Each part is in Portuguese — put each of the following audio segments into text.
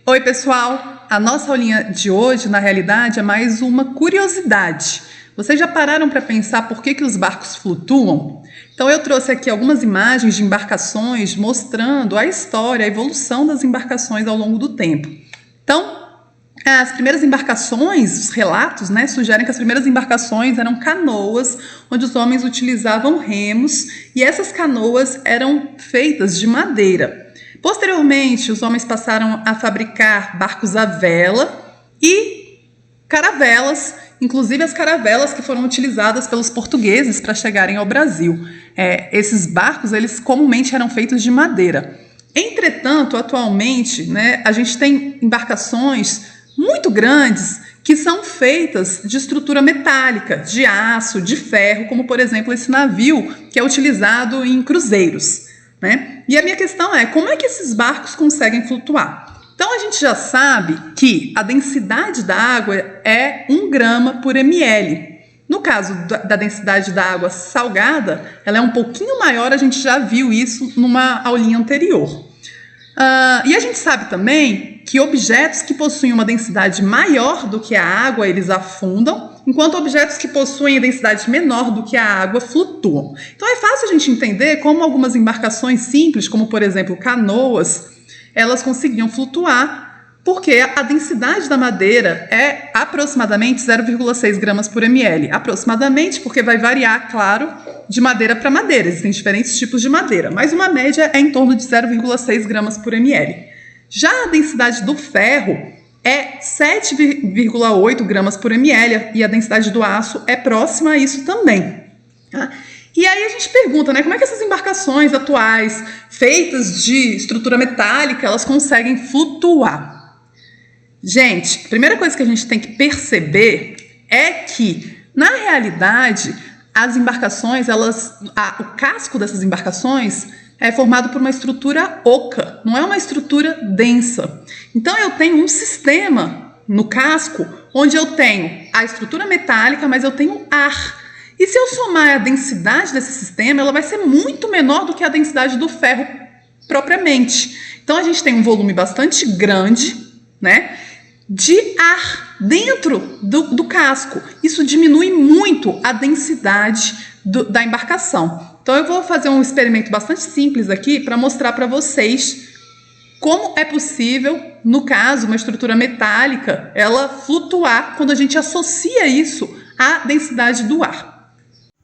Oi, pessoal! A nossa aulinha de hoje, na realidade, é mais uma curiosidade. Vocês já pararam para pensar por que os barcos flutuam? Então, eu trouxe aqui algumas imagens de embarcações mostrando a história, a evolução das embarcações ao longo do tempo. Então, as primeiras embarcações, os relatos, sugerem que as primeiras embarcações eram canoas, onde os homens utilizavam remos, e essas canoas eram feitas de madeira. Posteriormente, os homens passaram a fabricar barcos à vela e caravelas, inclusive as caravelas que foram utilizadas pelos portugueses para chegarem ao Brasil. Esses barcos, eles comumente eram feitos de madeira. Entretanto, atualmente, a gente tem embarcações muito grandes que são feitas de estrutura metálica, de aço, de ferro, como, por exemplo, esse navio que é utilizado em cruzeiros. E a minha questão é, como é que esses barcos conseguem flutuar? Então, a gente já sabe que a densidade da água é 1 grama por ml. No caso da densidade da água salgada, ela é um pouquinho maior, a gente já viu isso numa aulinha anterior. E a gente sabe também que objetos que possuem uma densidade maior do que a água, eles afundam, enquanto objetos que possuem densidade menor do que a água flutuam. Então é fácil a gente entender como algumas embarcações simples, como por exemplo canoas, elas conseguiam flutuar porque a densidade da madeira é aproximadamente 0,6 gramas por ml. Aproximadamente, porque vai variar, claro, de madeira para madeira. Existem diferentes tipos de madeira, mas uma média é em torno de 0,6 gramas por ml. Já a densidade do ferro é 7,8 gramas por ml e a densidade do aço é próxima a isso também. Tá? E aí a gente pergunta, como é que essas embarcações atuais, feitas de estrutura metálica, elas conseguem flutuar? Gente, a primeira coisa que a gente tem que perceber é que, na realidade, as embarcações, o casco dessas embarcações é formado por uma estrutura oca, não é uma estrutura densa. Então, eu tenho um sistema no casco onde eu tenho a estrutura metálica, mas eu tenho ar. E se eu somar a densidade desse sistema, ela vai ser muito menor do que a densidade do ferro propriamente. Então, a gente tem um volume bastante grande, de ar dentro do casco. Isso diminui muito a densidade da embarcação. Então, eu vou fazer um experimento bastante simples aqui para mostrar para vocês como é possível, no caso, uma estrutura metálica, ela flutuar quando a gente associa isso à densidade do ar.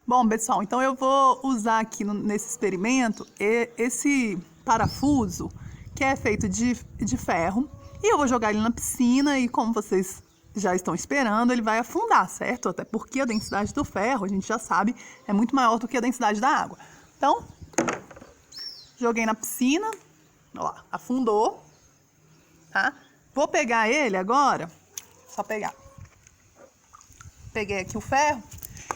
Bom, pessoal, então eu vou usar aqui nesse experimento esse parafuso que é feito de ferro. E eu vou jogar ele na piscina e, como vocês já estão esperando, ele vai afundar, certo? Até porque a densidade do ferro, a gente já sabe, é muito maior do que a densidade da água. Então, joguei na piscina, ó lá, afundou, tá? Vou pegar ele agora, só pegar. Peguei aqui o ferro.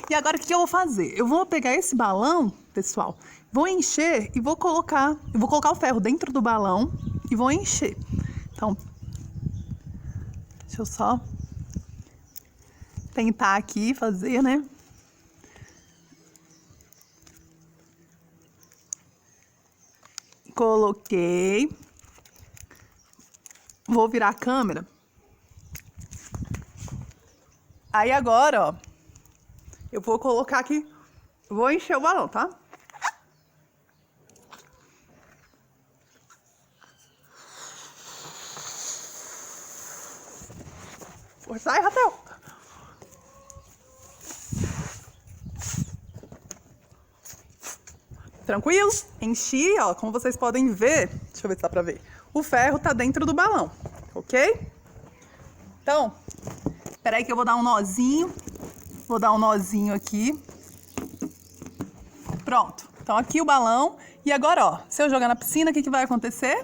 E agora o que eu vou fazer? Eu vou pegar esse balão, pessoal, vou encher e vou colocar o ferro dentro do balão e vou encher. Então, deixa eu só tentar aqui fazer, Coloquei. Vou virar a câmera. Aí agora, ó, eu vou colocar aqui, vou encher o balão, tá? Força aí, Rafael. Tranquilo? Enchi, ó, como vocês podem ver, deixa eu ver se dá pra ver. O ferro tá dentro do balão, ok? Então, peraí que eu vou dar um nozinho. Vou dar um nozinho aqui. Pronto. Então aqui o balão. E agora, ó, se eu jogar na piscina, o que vai acontecer?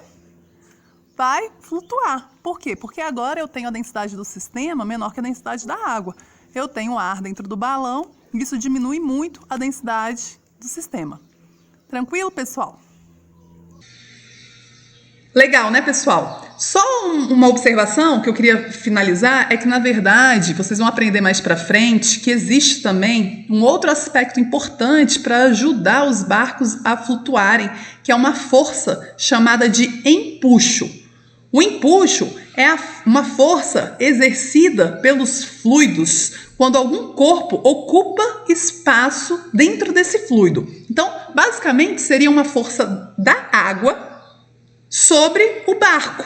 Vai flutuar. Por quê? Porque agora eu tenho a densidade do sistema menor que a densidade da água. Eu tenho ar dentro do balão e isso diminui muito a densidade do sistema. Tranquilo, pessoal? Legal, pessoal? Só uma observação que eu queria finalizar é que, na verdade, vocês vão aprender mais para frente que existe também um outro aspecto importante para ajudar os barcos a flutuarem, que é uma força chamada de empuxo. O empuxo é uma força exercida pelos fluidos quando algum corpo ocupa espaço dentro desse fluido. Então, basicamente, seria uma força da água sobre o barco,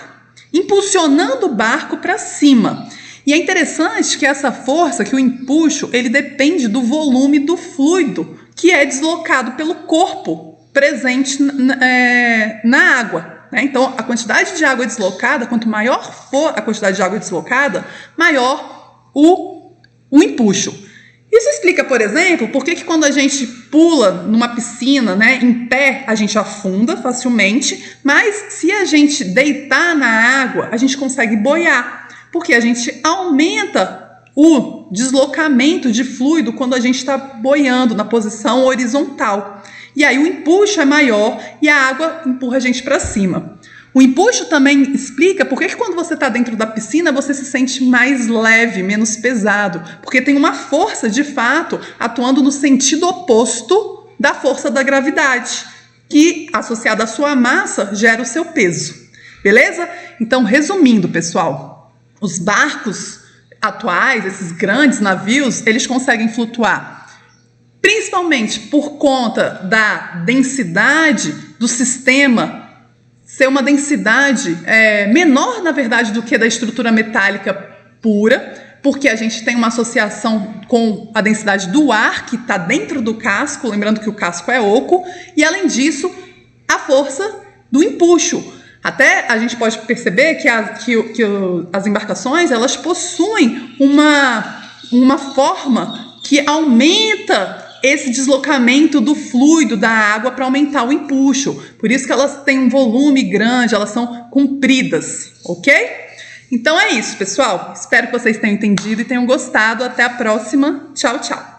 impulsionando o barco para cima. E é interessante que essa força, que o empuxo, ele depende do volume do fluido que é deslocado pelo corpo presente na água. Então, a quantidade de água deslocada, quanto maior for a quantidade de água deslocada, maior o empuxo. Isso explica, por exemplo, por que quando a gente pula numa piscina, em pé, a gente afunda facilmente, mas se a gente deitar na água, a gente consegue boiar, porque a gente aumenta o deslocamento de fluido quando a gente está boiando na posição horizontal. E aí o empuxo é maior e a água empurra a gente para cima. O empuxo também explica por que quando você está dentro da piscina você se sente mais leve, menos pesado, porque tem uma força de fato atuando no sentido oposto da força da gravidade, que associada à sua massa gera o seu peso. Beleza? Então, resumindo, pessoal, os barcos atuais, esses grandes navios, eles conseguem flutuar principalmente por conta da densidade do sistema ser uma densidade menor, na verdade, do que da estrutura metálica pura, porque a gente tem uma associação com a densidade do ar que está dentro do casco, lembrando que o casco é oco, e além disso, a força do empuxo. Até a gente pode perceber que as embarcações elas possuem uma forma que aumenta esse deslocamento do fluido da água para aumentar o empuxo. Por isso que elas têm um volume grande, elas são compridas, ok? Então é isso, pessoal. Espero que vocês tenham entendido e tenham gostado. Até a próxima. Tchau, tchau.